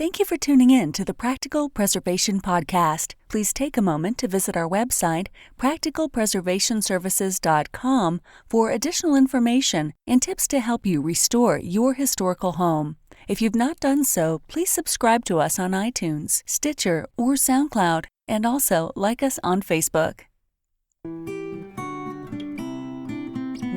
Thank you for tuning in to the Practical Preservation Podcast. Please take a moment to visit our website, practicalpreservationservices.com, for additional information and tips to help you restore your historical home. If you've not done so, please subscribe to us on iTunes, Stitcher, or SoundCloud, and also like us on Facebook.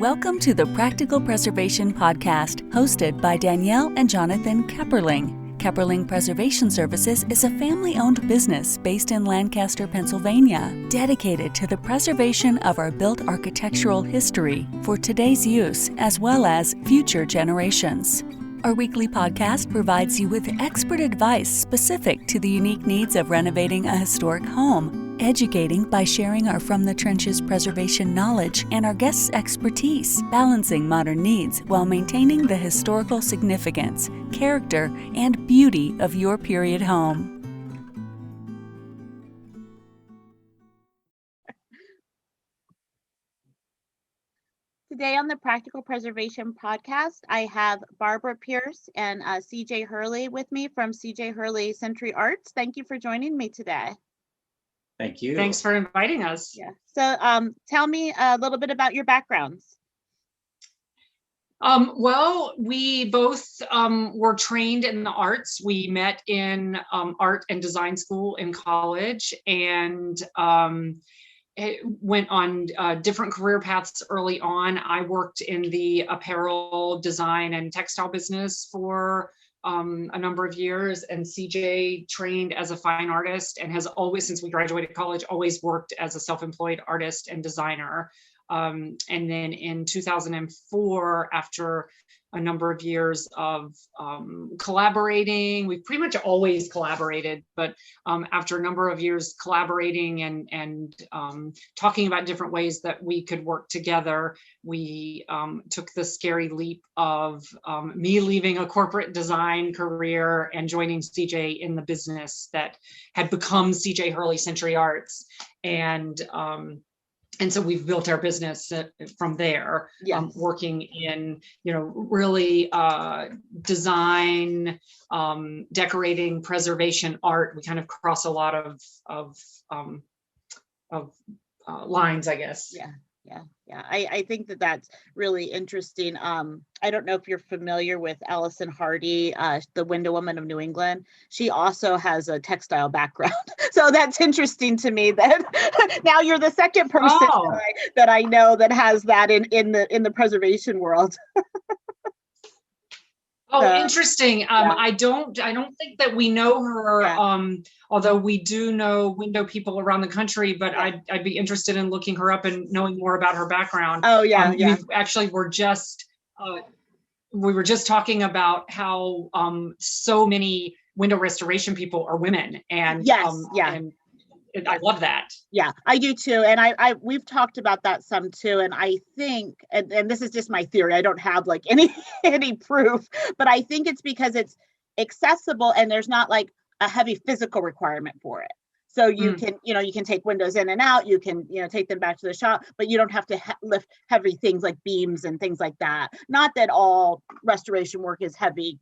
Welcome to the Practical Preservation Podcast, hosted by Danielle and Jonathan Kepperling. Kepperling Preservation Services is a family-owned business based in Lancaster, Pennsylvania, dedicated to the preservation of our built architectural history for today's use as well as future generations. Our weekly podcast provides you with expert advice specific to the unique needs of renovating a historic home, educating by sharing our From the Trenches preservation knowledge and our guests' expertise, balancing modern needs while maintaining the historical significance, character, and beauty of your period home. Today on the Practical Preservation Podcast, I have Barbara Pierce and CJ Hurley with me from CJ Hurley Century Arts. Thank you for joining me today. Thank you. Thanks for inviting us. Yeah. So tell me a little bit about your backgrounds. Well, we both were trained in the arts. We met in art and design school in college, and went on different career paths early on. I worked in the apparel design and textile business for a number of years, and CJ trained as a fine artist and has always, since we graduated college, always worked as a self-employed artist and designer. And then in 2004, after a number of years of collaborating, we pretty much always collaborated, but after a number of years collaborating and talking about different ways that we could work together, we took the scary leap of me leaving a corporate design career and joining CJ in the business that had become CJ Hurley Century Arts. And so we've built our business from there, Yes. Working in, really design, decorating, preservation, art. We kind of cross a lot of lines, I guess. Yeah. I think that's really interesting. I don't know if you're familiar with Allison Hardy, the Window Woman of New England. She also has a textile background. So that's interesting to me that now you're the second person that I know that has that in the preservation world. Oh, interesting. Yeah. I don't think that we know her, although we do know window people around the country, but Yeah. I'd be interested in looking her up and knowing more about her background. Oh, yeah. We actually were just, we were just talking about how so many window restoration people are women. And Yes, and I love that. Yeah, I do too. And we've talked about that some too. And I think, and this is just my theory, I don't have like any proof, but I think it's because it's accessible and there's not like a heavy physical requirement for it. So you can, you can take windows in and out, you can, take them back to the shop, but you don't have to lift heavy things like beams and things like that. Not that all restoration work is heavy,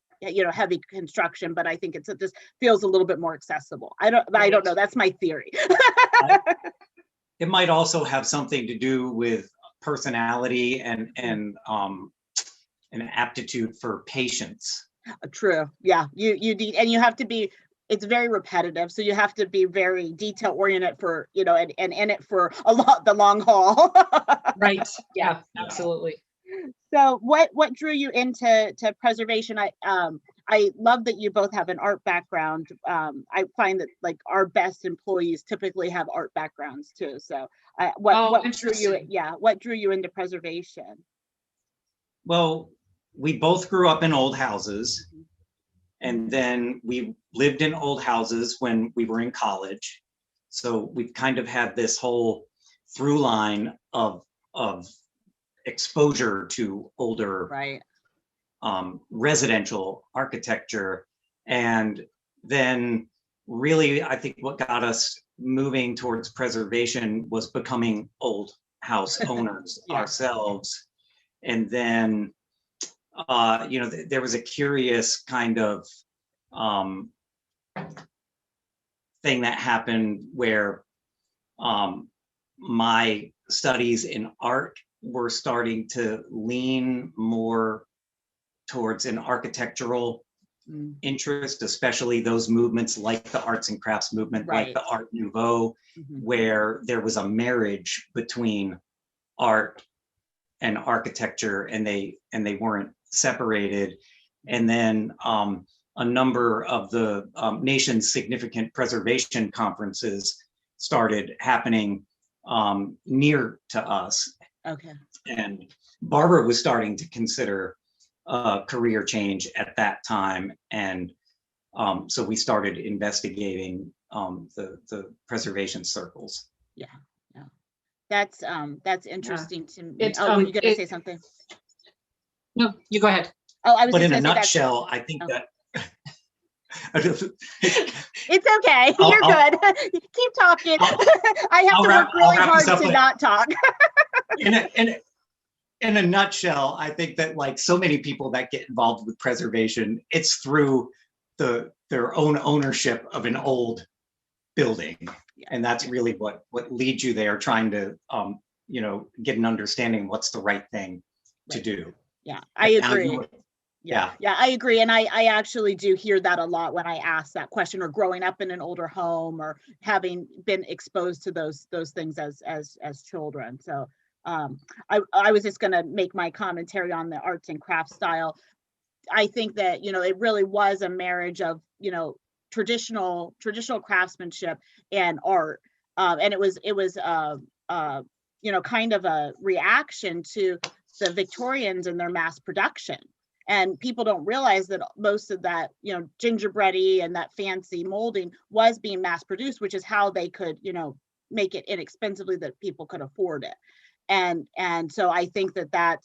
heavy construction, but I think it just feels a little bit more accessible. I don't know. That's my theory. It might also have something to do with personality and an aptitude for patience. True. Yeah. You need, and you have to be, it's very repetitive. So you have to be very detail oriented for, and in it for the long haul. Right. Yeah, absolutely. So what drew you into preservation? I love that you both have an art background. I find that like our best employees typically have art backgrounds too. So what drew you? Yeah, what drew you into preservation? Well, we both grew up in old houses, and then we lived in old houses when we were in college. So we've kind of had this whole through line of exposure to older residential architecture. And then really, I think what got us moving towards preservation was becoming old house owners ourselves. And then, there was a curious kind of thing that happened where my studies in art were starting to lean more towards an architectural interest, especially those movements like the arts and crafts movement, like the Art Nouveau, where there was a marriage between art and architecture, and they weren't separated. And then a number of the nation's significant preservation conferences started happening near to us. Okay. And Barbara was starting to consider career change at that time. And so we started investigating the preservation circles. Yeah. That's interesting to me. It's, were you gonna say something? No, you go ahead. Oh, I was But just in a gonna say nutshell, I think that it's okay. You're good. Keep talking. I have to work really hard to not talk. In a nutshell, I think that like so many people that get involved with preservation, it's through their own ownership of an old building. And that's really what leads you there, trying to get an understanding of what's the right thing to do. Yeah, I agree. Yeah, I agree. And I actually do hear that a lot when I ask that question, or growing up in an older home, or having been exposed to those things as children. So I was just going to make my commentary on the arts and crafts style. I think that, it really was a marriage of, traditional craftsmanship and art. And it was kind of a reaction to the Victorians and their mass production. And people don't realize that most of that, gingerbready and that fancy molding was being mass produced, which is how they could, make it inexpensively that people could afford it. And so I think that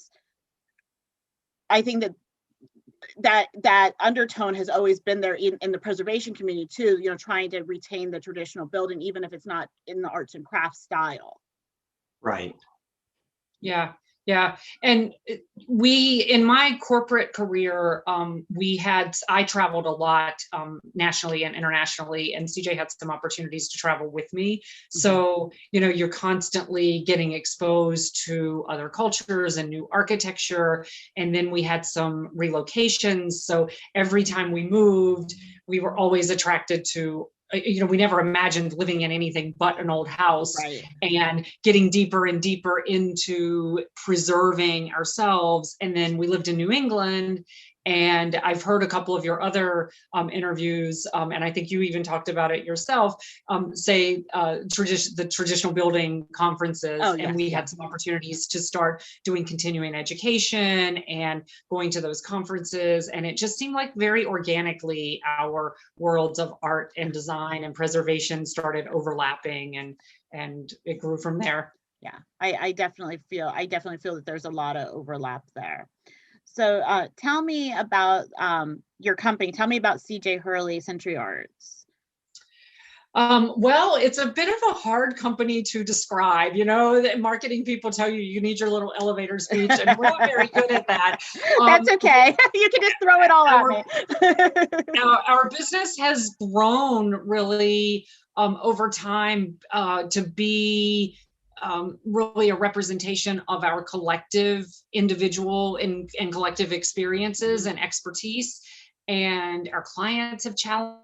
undertone has always been there in the preservation community too, trying to retain the traditional building, even if it's not in the arts and crafts style. Right. Yeah. Yeah. And in my corporate career, I traveled a lot nationally and internationally, and CJ had some opportunities to travel with me. So, you're constantly getting exposed to other cultures and new architecture. And then we had some relocations. So every time we moved, we were always attracted to, we never imagined living in anything but an old house, and getting deeper and deeper into preserving ourselves. And then we lived in New England, and I've heard a couple of your other interviews, and I think you even talked about it yourself, say the traditional building conferences. And we had some opportunities to start doing continuing education and going to those conferences. And it just seemed like very organically our worlds of art and design and preservation started overlapping, and it grew from there. Yeah, I definitely feel that there's a lot of overlap there. So tell me about your company. Tell me about CJ Hurley Century Arts. Well, it's a bit of a hard company to describe. That marketing people tell you need your little elevator speech, and we're not very good at that. That's okay. You can just throw it all at me. Our business has grown really over time to be really a representation of our collective individual and collective experiences and expertise. And our clients have challenged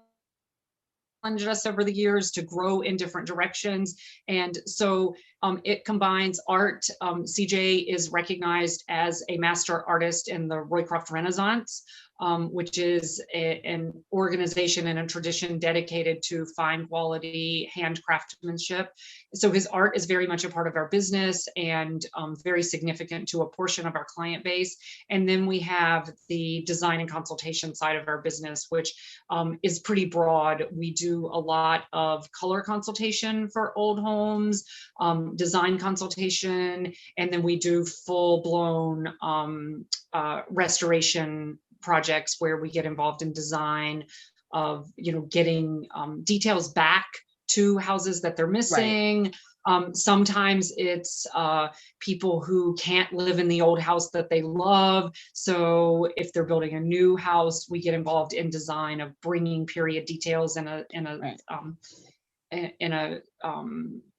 us over the years to grow in different directions. And so it combines art. CJ is recognized as a master artist in the Roycroft Renaissance, which is an organization and a tradition dedicated to fine quality hand craftsmanship. So his art is very much a part of our business and very significant to a portion of our client base. And then we have the design and consultation side of our business, which is pretty broad. We do a lot of color consultation for old homes, design consultation, and then we do full-blown restoration projects where we get involved in design of, getting details back two houses that they're missing. Sometimes it's people who can't live in the old house that they love. So if they're building a new house, we get involved in design of bringing period details in a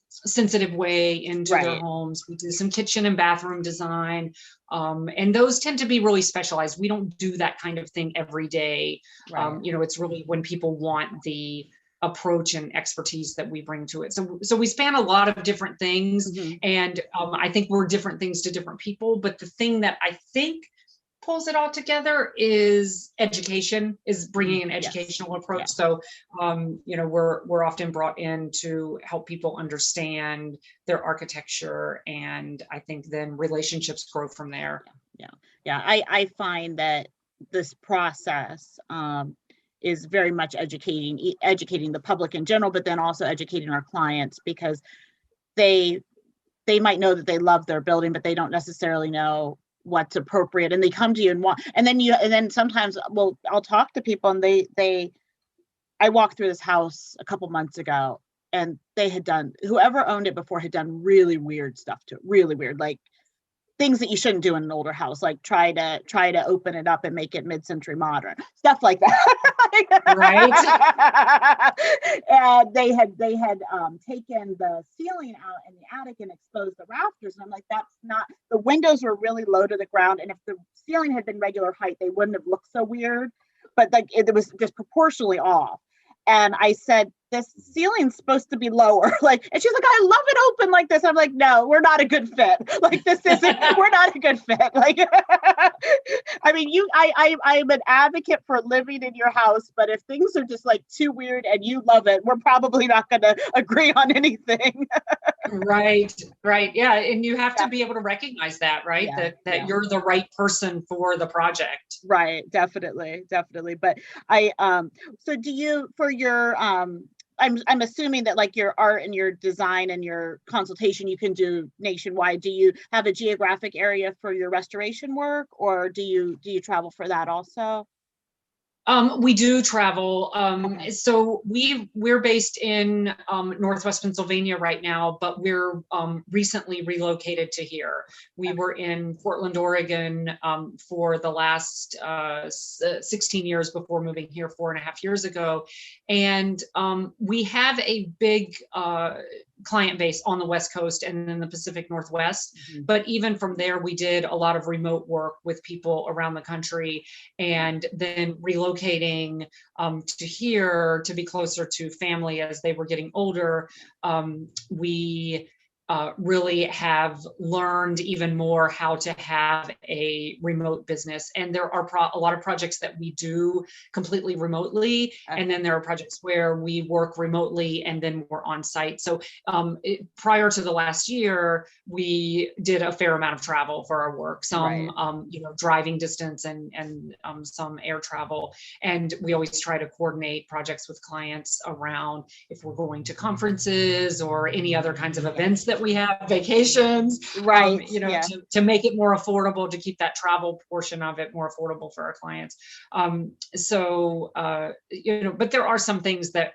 sensitive way into their homes. We do some kitchen and bathroom design, and those tend to be really specialized. We don't do that kind of thing every day. It's really when people want the approach and expertise that we bring to it. So we span a lot of different things, and I think we're different things to different people. But the thing that I think pulls it all together is education, is bringing an educational approach. So, we're often brought in to help people understand their architecture, and I think then relationships grow from there. I find that this process is very much educating the public in general, but then also educating our clients, because they might know that they love their building, but they don't necessarily know what's appropriate, and they come to you and then sometimes I'll talk to people, and I walked through this house a couple months ago, and whoever owned it before had done really weird stuff to it, really weird, like things that you shouldn't do in an older house, like try to open it up and make it mid-century modern, stuff like that. Right. And they had taken the ceiling out in the attic and exposed the rafters. And I'm like, that's not, the windows were really low to the ground. And if the ceiling had been regular height, they wouldn't have looked so weird, but like it was just proportionally off. And I said, this ceiling's supposed to be lower. And she's like, I love it open like this. I'm like, no, we're not a good fit. We're not a good fit. I mean, I'm an advocate for living in your house, but if things are just too weird and you love it, we're probably not going to agree on anything. Right. Yeah. And you have to be able to recognize that, right? That you're the right person for the project. Right. Definitely. But so do you, for your, I'm assuming that your art and your design and your consultation you can do nationwide. Do you have a geographic area for your restoration work, or do you travel for that also? We do travel. So we're based in Northwest Pennsylvania right now, but we're recently relocated to here. We were in Portland, Oregon for the last 16 years before moving here 4.5 years ago. And we have a big client base on the West Coast and in the Pacific Northwest. But even from there, we did a lot of remote work with people around the country, and then relocating to here to be closer to family as they were getting older. We really have learned even more how to have a remote business. And there are a lot of projects that we do completely remotely. And then there are projects where we work remotely and then we're on site. So prior to the last year, we did a fair amount of travel for our work, some driving distance and some air travel. And we always try to coordinate projects with clients around if we're going to conferences or any other kinds of events that we have, vacations, to make it more affordable, to keep that travel portion of it more affordable for our clients. But there are some things that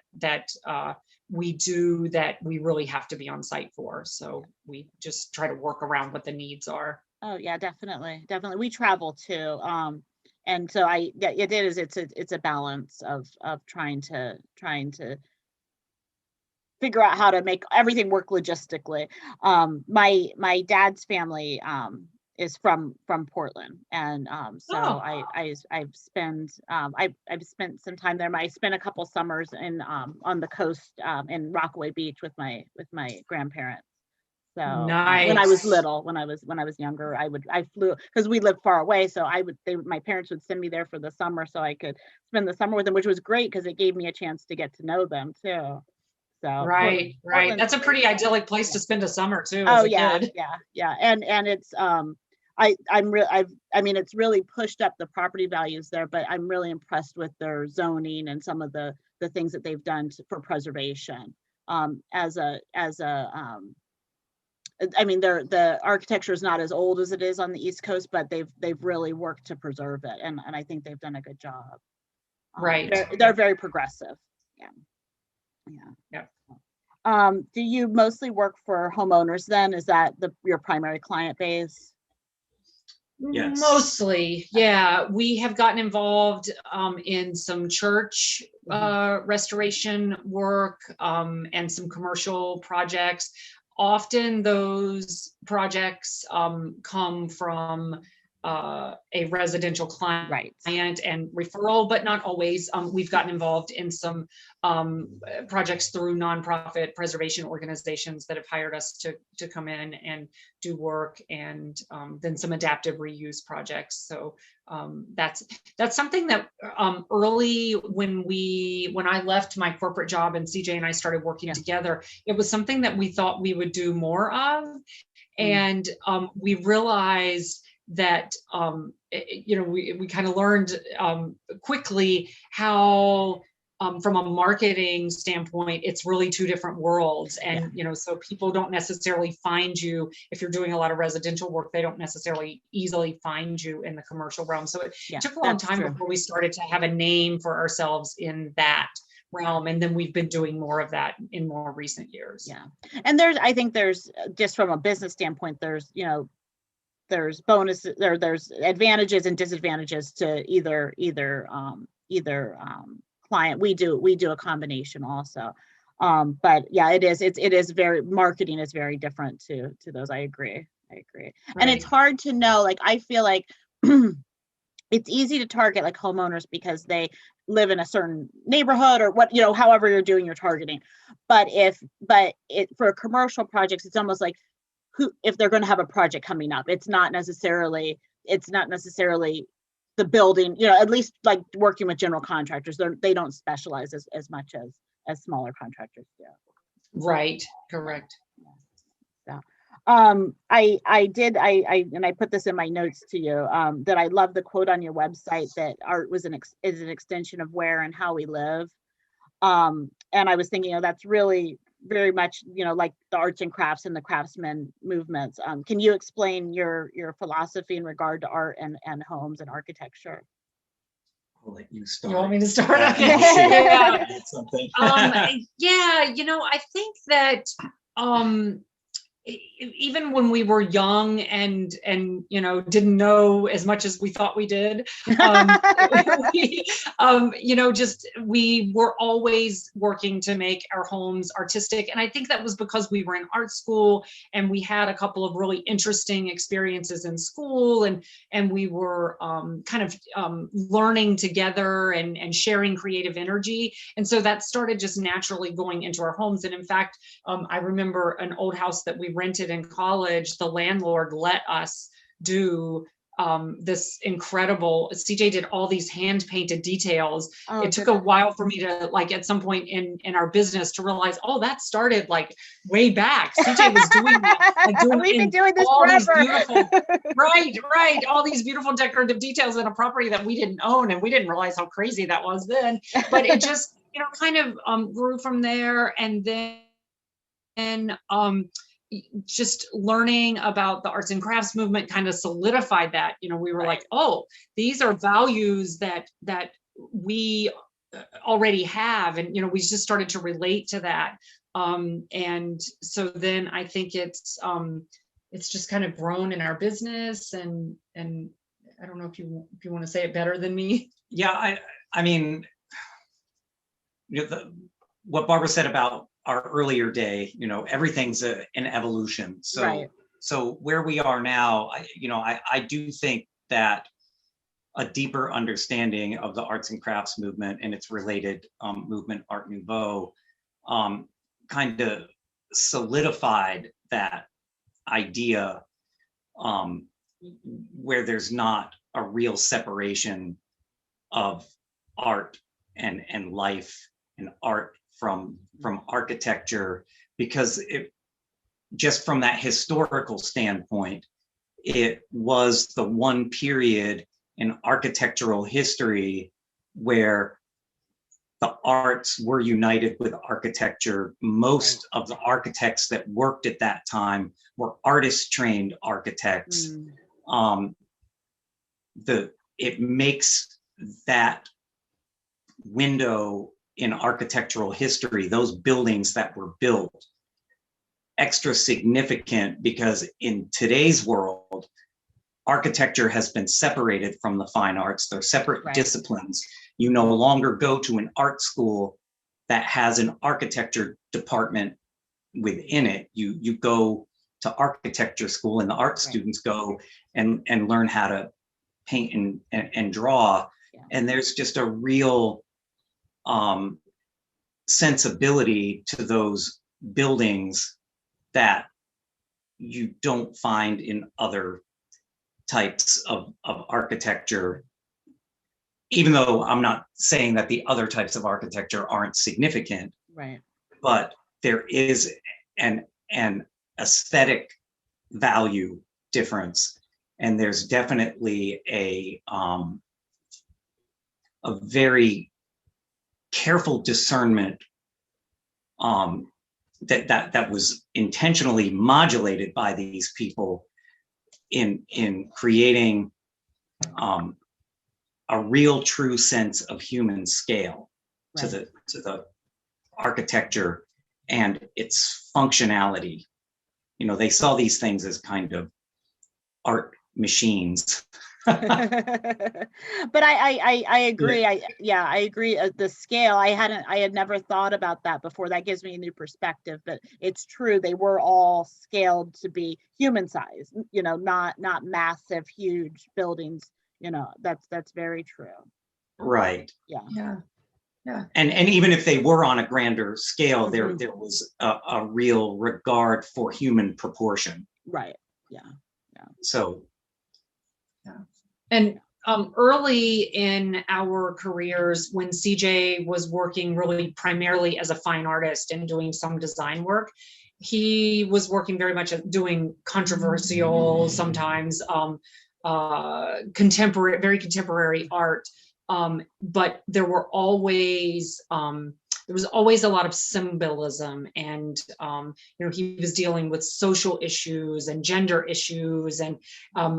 we do that we really have to be on site for. So we just try to work around what the needs are. Oh yeah, definitely. We travel too. And so it's a balance of trying to figure out how to make everything work logistically. My dad's family is from Portland, and I've spent some time there. I spent a couple summers on the coast in Rockaway Beach with my grandparents. So nice. When I was little, when I was younger, I flew, because we lived far away. So my parents would send me there for the summer so I could spend the summer with them, which was great because it gave me a chance to get to know them too. So right. That's a pretty idyllic place to spend a summer too. Oh yeah, and it's it's really pushed up the property values there, but I'm really impressed with their zoning and some of the things that they've done for preservation. The architecture is not as old as it is on the East Coast, but they've really worked to preserve it, and I think they've done a good job. Right. They're very progressive. Yeah. Do you mostly work for homeowners then? Is that your primary client base? Yes. Mostly, yeah. We have gotten involved in some church restoration work and some commercial projects. Often those projects come from a residential client Right. and referral, but not always. We've gotten involved in some projects through nonprofit preservation organizations that have hired us to come in and do work, and then some adaptive reuse projects. So that's something that early when I left my corporate job and CJ and I started working together, it was something that we thought we would do more of. And we realized that we kind of learned quickly how from a marketing standpoint, it's really two different worlds. And so people don't necessarily find you if you're doing a lot of residential work. They don't necessarily easily find you in the commercial realm. So it took a long time before we started to have a name for ourselves in that realm, and then we've been doing more of that in more recent years. And I think there's just from a business standpoint, there's bonuses, there's advantages and disadvantages to either client. We do a combination also, but it is very, marketing is very different to those. I agree. Right. And it's hard to know, like, I feel like it's easy to target like homeowners because they live in a certain neighborhood or what, however you're doing your targeting. But for commercial projects, it's almost like if they're going to have a project coming up, it's not necessarily the building, at least like working with general contractors, they don't specialize as much as smaller contractors do. Right. Correct. So, I put this in my notes to you, that I love the quote on your website that art is an extension of where and how we live. And I was thinking, that's really very much, like the arts and crafts and the craftsman movements. Can you explain your philosophy in regard to art and homes and architecture? I'll let you start. You want me to start? Okay. Something. I think that even when we were young and didn't know as much as we thought we did, we were always working to make our homes artistic. And I think that was because we were in art school and we had a couple of really interesting experiences in school, and we were learning together and sharing creative energy. And so that started just naturally going into our homes. And in fact, I remember an old house that we rented in college. The landlord let us do this incredible, CJ did all these hand painted details. It took a while for me to, like, at some point in our business to realize, that started like way back. CJ was doing that. We've been doing this all forever. These beautiful, right. All these beautiful decorative details in a property that we didn't own, and we didn't realize how crazy that was then. But it just, kind of grew from there. And then just learning about the arts and crafts movement kind of solidified that. We were like, these are values that we already have, and we just started to relate to that. And so then I think it's just kind of grown in our business, and I don't know if you want to say it better than me. Yeah, I mean, what Barbara said about our earlier day, everything's an evolution. So So where we are now, I do think that a deeper understanding of the arts and crafts movement and its related movement, Art Nouveau, kind of solidified that idea, where there's not a real separation of art and life and art from architecture, because it just from that historical standpoint, it was the one period in architectural history where the arts were united with architecture. Most of the architects that worked at that time were artist-trained architects. It makes that window in architectural history, those buildings that were built, extra significant because in today's world, architecture has been separated from the fine arts. They're separate disciplines. You no longer go to an art school that has an architecture department within it. You go to architecture school, and the art students go and learn how to paint and draw. Yeah. And there's just a real sensibility to those buildings that you don't find in other types of architecture, even though I'm not saying that the other types of architecture aren't significant, right? But there is an aesthetic value difference, and there's definitely a very careful discernment that was intentionally modulated by these people in creating a real true sense of human scale to the architecture and its functionality. You know, they saw these things as kind of art machines. But I agree. I agree. The scale, I had never thought about that before. That gives me a new perspective. But it's true, they were all scaled to be human size. You know, not massive, huge buildings. You know, that's very true. Right. Yeah. Yeah. Yeah. And even if they were on a grander scale, there was a real regard for human proportion. Right. Yeah. Yeah. So. Yeah. And early in our careers, when CJ was working really primarily as a fine artist and doing some design work, he was working very much at doing controversial, sometimes contemporary, very contemporary art. But there was always a lot of symbolism, and you know, he was dealing with social issues and gender issues, and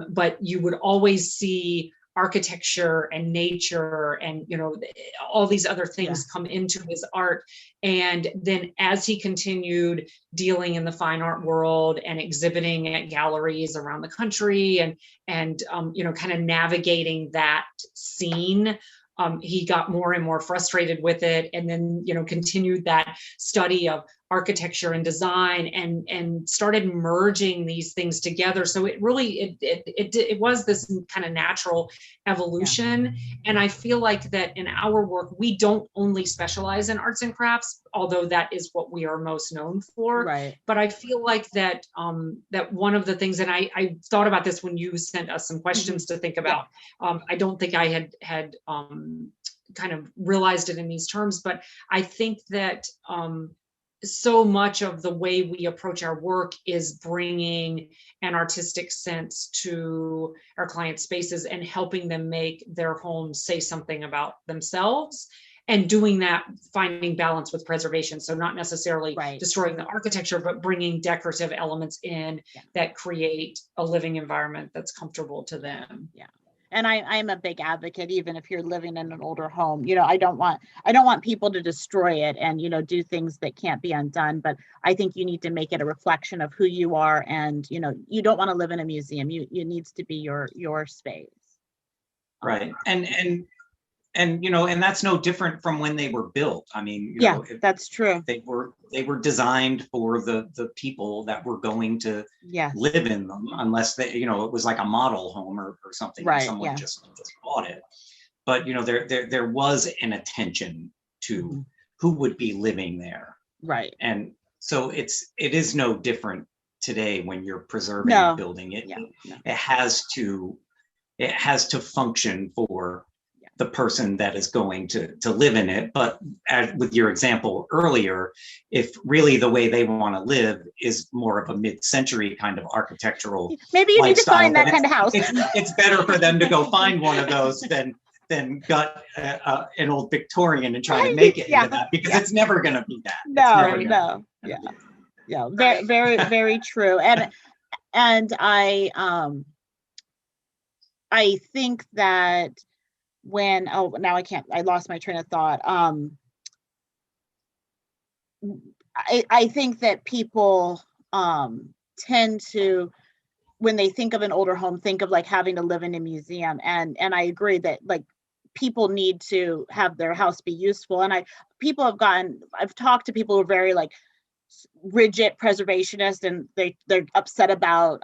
but you would always see architecture and nature and, you know, all these other things come into his art. And then as he continued dealing in the fine art world and exhibiting at galleries around the country and you know, kind of navigating that scene, he got more and more frustrated with it, and then, you know, continued that study of architecture and design and started merging these things together. So it really, it was this kind of natural evolution. Yeah. And I feel like that in our work, we don't only specialize in arts and crafts, although that is what we are most known for. Right. But I feel like that that one of the things, and I thought about this when you sent us some questions to think about. I don't think I had kind of realized it in these terms, but I think that so much of the way we approach our work is bringing an artistic sense to our client spaces and helping them make their homes say something about themselves, and doing that, finding balance with preservation. So not necessarily destroying the architecture, but bringing decorative elements in that create a living environment that's comfortable to them. Yeah. And I'm a big advocate, even if you're living in an older home, you know, I don't want people to destroy it and, you know, do things that can't be undone. But I think you need to make it a reflection of who you are. And, you know, you don't want to live in a museum. It needs to be your space. Right. And, you know, and that's no different from when they were built. I mean, you know, that's true. They were designed for the people that were going to live in them, unless they, you know, it was like a model home or something. Right. Someone just bought it. But, you know, there was an attention to who would be living there. Right. And so it is no different today when you're preserving a building. It has to function for the person that is going to live in it. But as with your example earlier, if really the way they want to live is more of a mid-century kind of architectural maybe you need to find that kind of house. It's better for them to go find one of those than gut an old Victorian and try to make it into that, because it's never going to be that. No. Yeah. Very, very, very true. And I think that I lost my train of thought. I think that people tend to, when they think of an older home, think of like having to live in a museum. And I agree that like people need to have their house be useful. And I've talked to people who are very like rigid preservationist, and they're upset about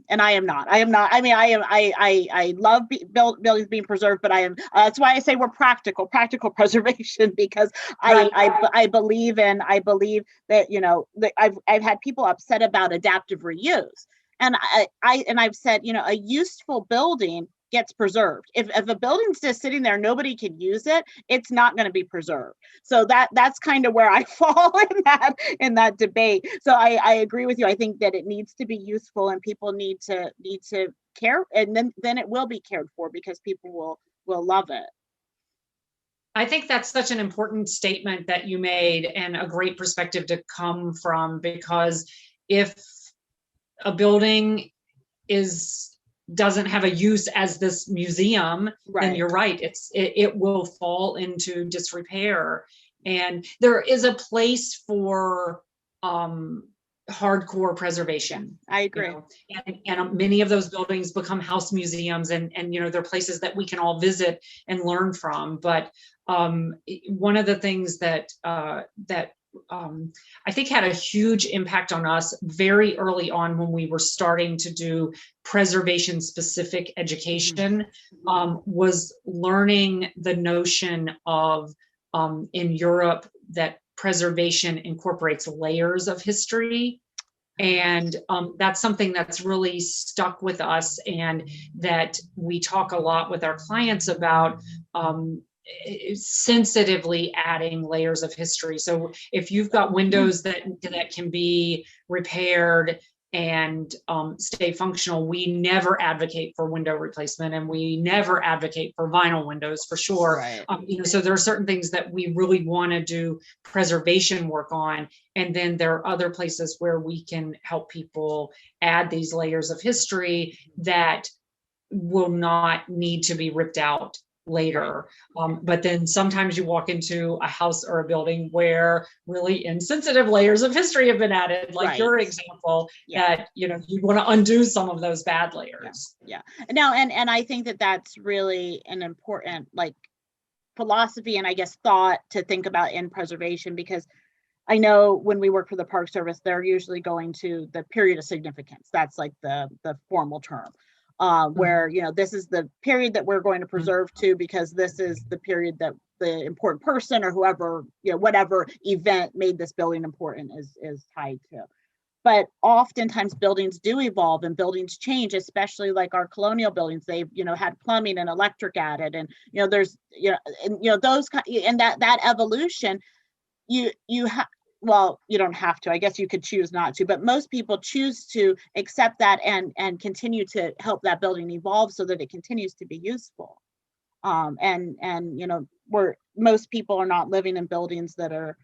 and I am not. I mean, I love buildings being preserved, but I am that's why I say we're practical preservation, because Right. I believe that, you know, that I've had people upset about adaptive reuse. And I've said, you know, a useful building gets preserved. If a building's just sitting there, nobody can use it, it's not going to be preserved. So that's kind of where I fall in that debate. So I agree with you. I think that it needs to be useful, and people need to care, and then it will be cared for, because people will love it. I think that's such an important statement that you made, and a great perspective to come from, because if a building doesn't have a use as this museum, then you're right. It will fall into disrepair. And there is a place for hardcore preservation. I agree. You know? And many of those buildings become house museums, and you know, they're places that we can all visit and learn from. But one of the things that I think had a huge impact on us very early on, when we were starting to do preservation specific education, was learning the notion of in Europe that preservation incorporates layers of history. And that's something that's really stuck with us, and that we talk a lot with our clients about, sensitively adding layers of history. So if you've got windows that can be repaired and stay functional, we never advocate for window replacement, and we never advocate for vinyl windows, for sure. Right. You know, so there are certain things that we really want to do preservation work on, and then there are other places where we can help people add these layers of history that will not need to be ripped out later. But then sometimes you walk into a house or a building where really insensitive layers of history have been added, like your example, that, you know, you want to undo some of those bad layers. Yeah. No, and I think that that's really an important like philosophy, and I guess thought to think about in preservation, because I know when we work for the Park Service, they're usually going to the period of significance. That's like the formal term. Where, you know, this is the period that we're going to preserve to, because this is the period that the important person or whoever, you know, whatever event made this building important is tied to. But oftentimes buildings do evolve and buildings change, especially like our colonial buildings. They've, you know, had plumbing and electric added, and, you know, there's, you know, and, you know, those and that evolution, you have, well, you don't have to, I guess you could choose not to, but most people choose to accept that and continue to help that building evolve so that it continues to be useful. And you know, most people are not living in buildings that are,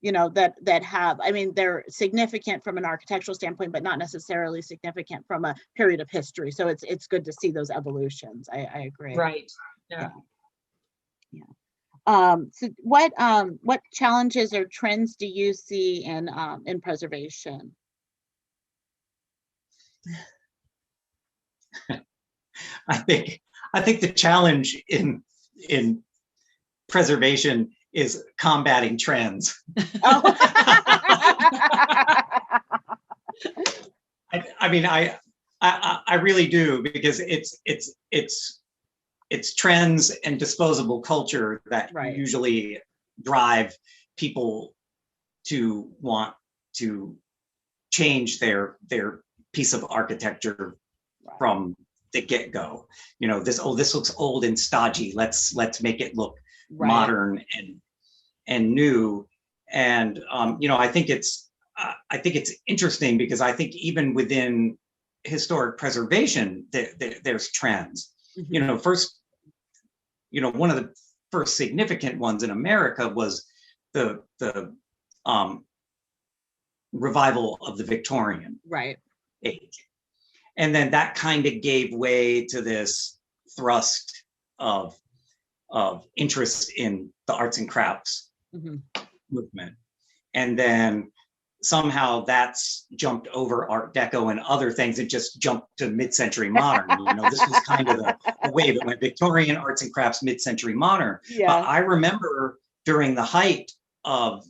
you know, that have, I mean, they're significant from an architectural standpoint, but not necessarily significant from a period of history. So it's good to see those evolutions. I agree. Right. Yeah. So what challenges or trends do you see in preservation? I think the challenge in preservation is combating trends. Oh. I mean, I really do, because it's trends and disposable culture that usually drive people to want to change their piece of architecture from the get-go. You know, this looks old and stodgy. Let's make it look modern and new. And you know, I think it's interesting, because I think even within historic preservation, there's trends. You know, one of the first significant ones in America was the revival of the Victorian age. And then that kind of gave way to this thrust of interest in the arts and crafts movement. And then somehow that's jumped over Art Deco and other things and just jumped to mid-century modern. This was kind of the wave. It went Victorian arts and crafts, mid-century modern. Yeah. But I remember during the height of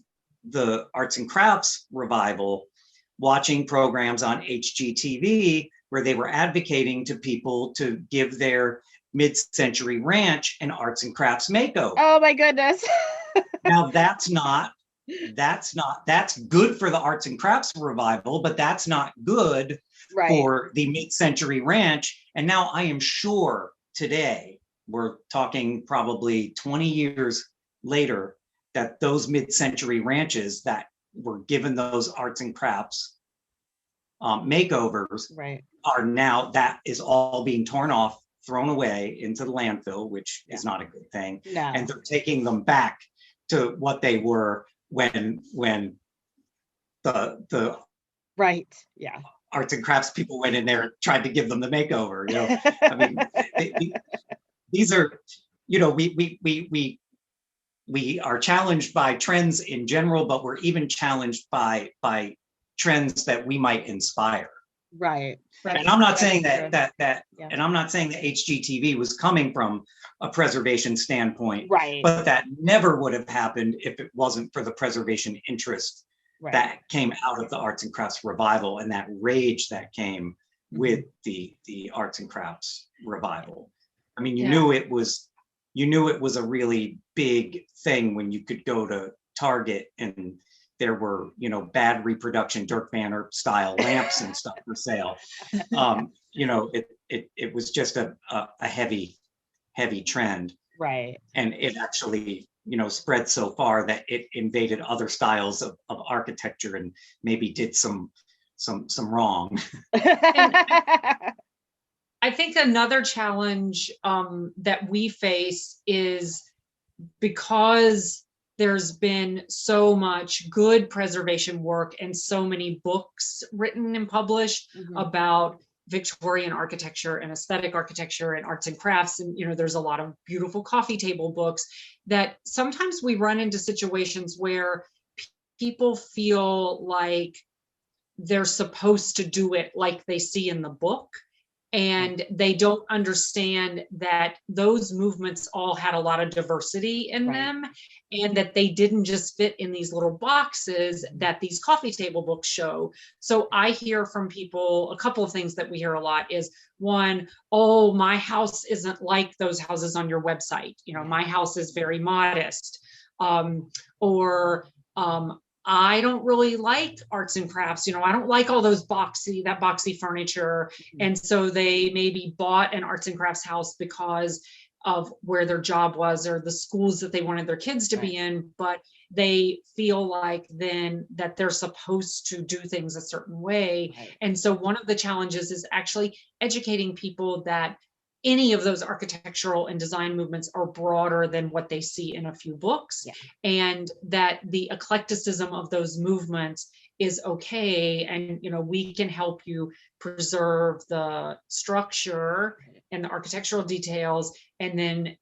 the arts and crafts revival, watching programs on HGTV where they were advocating to people to give their mid-century ranch an arts and crafts makeover. Oh my goodness. Now that's good for the arts and crafts revival, but that's not good Right. for the mid-century ranch. And now I am sure today, we're talking probably 20 years later, that those mid-century ranches that were given those arts and crafts makeovers Right. are now, that is all being torn off, thrown away into the landfill, which is not a good thing. No. And they're taking them back to what they were when the Right. Yeah. arts and crafts people went in there and tried to give them the makeover. I mean, these are, we are challenged by trends in general, but we're even challenged by trends that we might inspire. Right. And I'm not saying that Yeah. and I'm not saying that HGTV was coming from a preservation standpoint, Right. but that never would have happened if it wasn't for the preservation interest Right. that came out of the arts and crafts revival and that rage that came with the arts and crafts revival. I mean, you knew it was a really big thing when you could go to Target and there were, bad reproduction Dirk Banner style lamps and stuff for sale. It was just a heavy trend. Right. And it actually, spread so far that it invaded other styles of architecture and maybe did some wrong. I think another challenge that we face is because there's been so much good preservation work and so many books written and published about Victorian architecture and aesthetic architecture and arts and crafts. And, there's a lot of beautiful coffee table books that sometimes we run into situations where people feel like they're supposed to do it like they see in the book. And they don't understand that those movements all had a lot of diversity in them, and that they didn't just fit in these little boxes that these coffee table books show. So I hear from people, a couple of things that we hear a lot is, one, oh, my house isn't like those houses on your website. My house is very modest. I don't really like arts and crafts. I don't like all those boxy furniture. And so they maybe bought an arts and crafts house because of where their job was or the schools that they wanted their kids to be in, but they feel like then that they're supposed to do things a certain way. And so one of the challenges is actually educating people that any of those architectural and design movements are broader than what they see in a few books, and that the eclecticism of those movements is okay. And, we can help you preserve the structure and the architectural details, and then,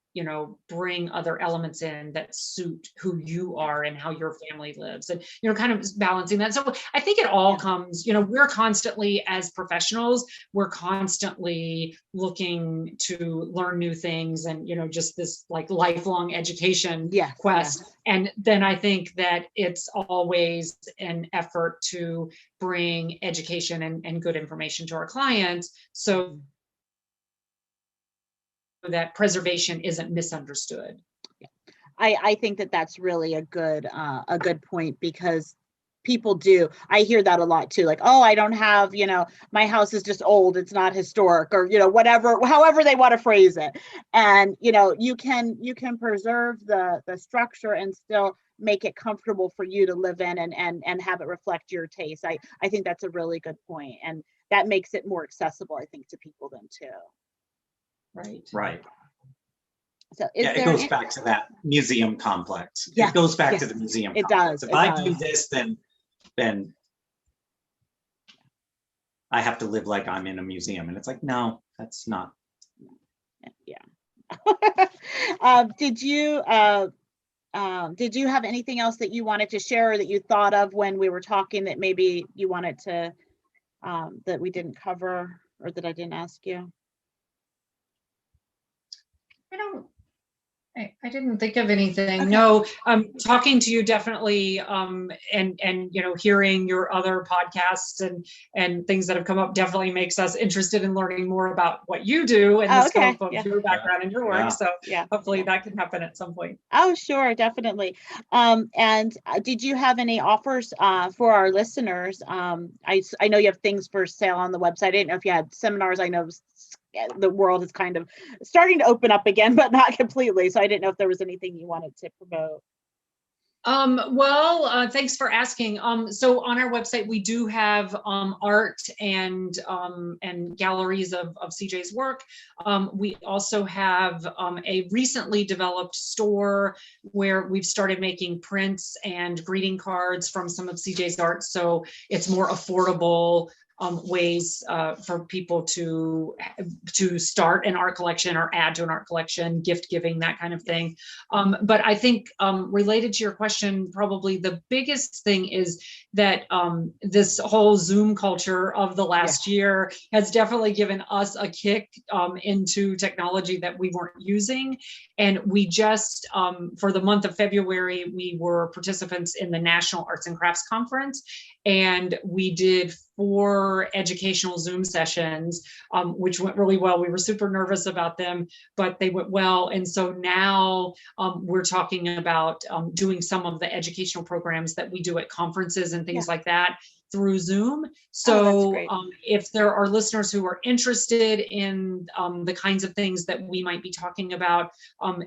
bring other elements in that suit who you are and how your family lives, and, kind of balancing that. So I think it all comes, we're constantly, as professionals, we're constantly looking to learn new things and, just this like lifelong education quest. And then I think that it's always an effort to bring education and good information to our clients, so that preservation isn't misunderstood. I think that that's really a good point, because people do. I hear that a lot too. Like, oh, I don't have, my house is just old. It's not historic, or, whatever, however they want to phrase it. And, you can preserve the structure and still make it comfortable for you to live in and have it reflect your taste. I think that's a really good point. And that makes it more accessible, I think, to people then too. Right. So it goes back to that museum complex. It goes back to the museum complex. Does. If I do this, then I have to live like I'm in a museum. And it's like, no, that's not. Did you did you have anything else that you wanted to share or that you thought of when we were talking that maybe you wanted to, that we didn't cover or that I didn't ask you? I didn't think of anything. Okay. No, talking to you definitely, and hearing your other podcasts and things that have come up definitely makes us interested in learning more about what you do and the Okay. scope of Yeah. your background and your work. Yeah. So Yeah. hopefully that can happen at some point. Oh, sure, definitely. And did you have any offers for our listeners? I know you have things for sale on the website. I didn't know if you had seminars. I know the world is kind of starting to open up again, but not completely. So I didn't know if there was anything you wanted to promote. Well, thanks for asking. So on our website, we do have art and galleries of CJ's work. We also have a recently developed store where we've started making prints and greeting cards from some of CJ's art. So it's more affordable ways for people to start an art collection or add to an art collection, gift giving, that kind of thing. But I think related to your question, probably the biggest thing is that this whole Zoom culture of the last year has definitely given us a kick into technology that we weren't using. And we just, for the month of February, we were participants in the National Arts and Crafts Conference. And we did 4 educational Zoom sessions, which went really well. We were super nervous about them, but they went well. And so now we're talking about doing some of the educational programs that we do at conferences and things like that through Zoom. So if there are listeners who are interested in the kinds of things that we might be talking about,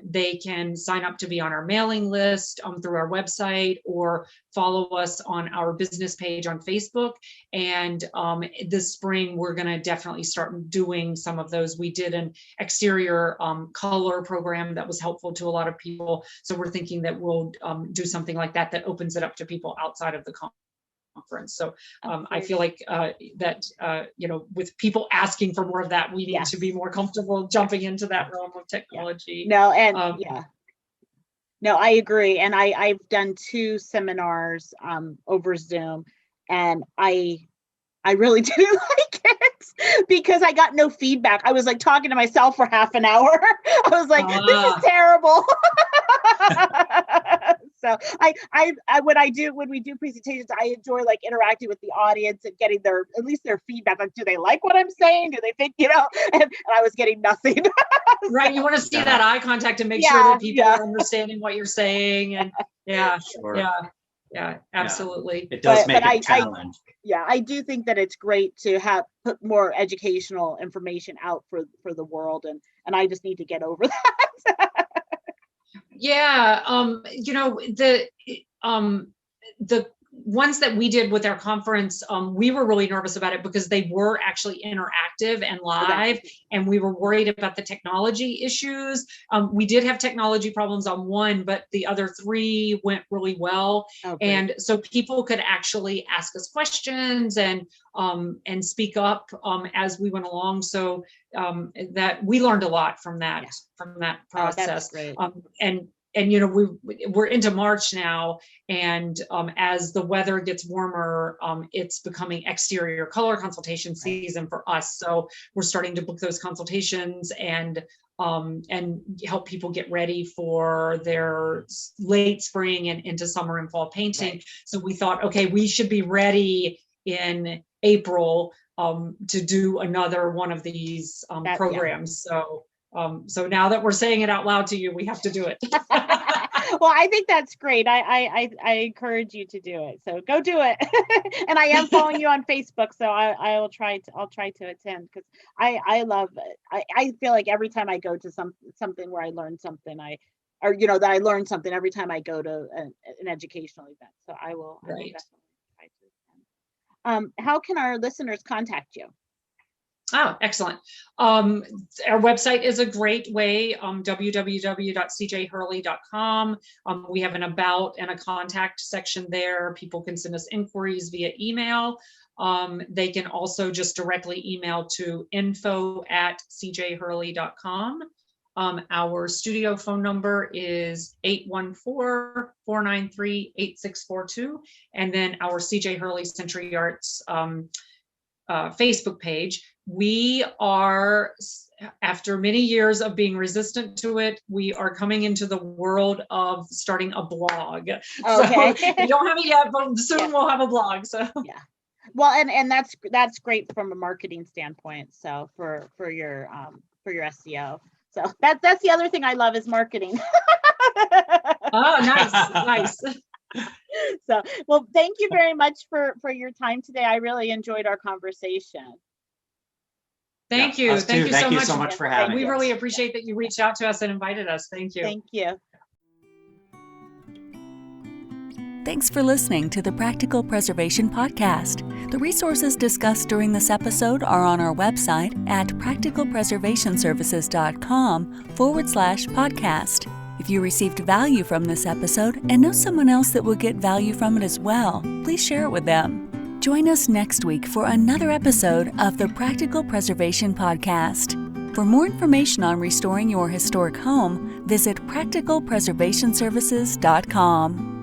they can sign up to be on our mailing list through our website or follow us on our business page on Facebook. And this spring, we're going to definitely start doing some of those. We did an exterior color program that was helpful to a lot of people. So we're thinking that we'll do something like that that opens it up to people outside of the conference. So I feel like that, with people asking for more of that, we need to be more comfortable jumping into that realm of technology. No, and no, I agree. And I've done 2 seminars over Zoom, and I really didn't like it because I got no feedback. I was like talking to myself for half an hour. I was like, this is terrible. So when we do presentations, I enjoy like interacting with the audience and getting at least their feedback. Like, do they like what I'm saying? Do they think, and I was getting nothing. Right. You want to see that eye contact and make sure that people are understanding what you're saying. And absolutely. It does make it a challenge. I do think that it's great to put more educational information out for the world, and I just need to get over that. The ones that we did with our conference, we were really nervous about it because they were actually interactive and live, and we were worried about the technology issues. We did have technology problems on one, but the other 3 went really well. And so people could actually ask us questions and speak up as we went along. So that we learned a lot from that process. And we're into March now, and as the weather gets warmer, it's becoming exterior color consultation season for us. So we're starting to book those consultations and help people get ready for their late spring and into summer and fall painting. So we thought, okay, we should be ready in April to do another one of these programs. So now that we're saying it out loud to you, we have to do it. Well, I think that's great. I encourage you to do it. So go do it. And I am following you on Facebook, so I'll try to attend because I love it. I feel like every time I go to something where I learn something, that I learn something every time I go to an educational event. So I will definitely try to attend. How can our listeners contact you? Oh, excellent. Our website is a great way, www.cjhurley.com. We have an about and a contact section there. People can send us inquiries via email. They can also just directly email to info@cjhurley.com. Our studio phone number is 814-493-8642. And then our CJ Hurley Century Arts Facebook page. We are, after many years of being resistant to it, we are coming into the world of starting a blog. Okay. So we don't have it yet, but soon we'll have a blog. So yeah. Well, and that's great from a marketing standpoint. So for your SEO. So that's the other thing I love is marketing. Oh, nice. So, well, thank you very much for your time today. I really enjoyed our conversation. Thank you. Thank you you so much for having us. We really appreciate that you reached out to us and invited us. Thank you. Thank you. Thanks for listening to the Practical Preservation Podcast. The resources discussed during this episode are on our website at practicalpreservationservices.com/podcast. If you received value from this episode and know someone else that will get value from it as well, please share it with them. Join us next week for another episode of the Practical Preservation Podcast. For more information on restoring your historic home, visit practicalpreservationservices.com.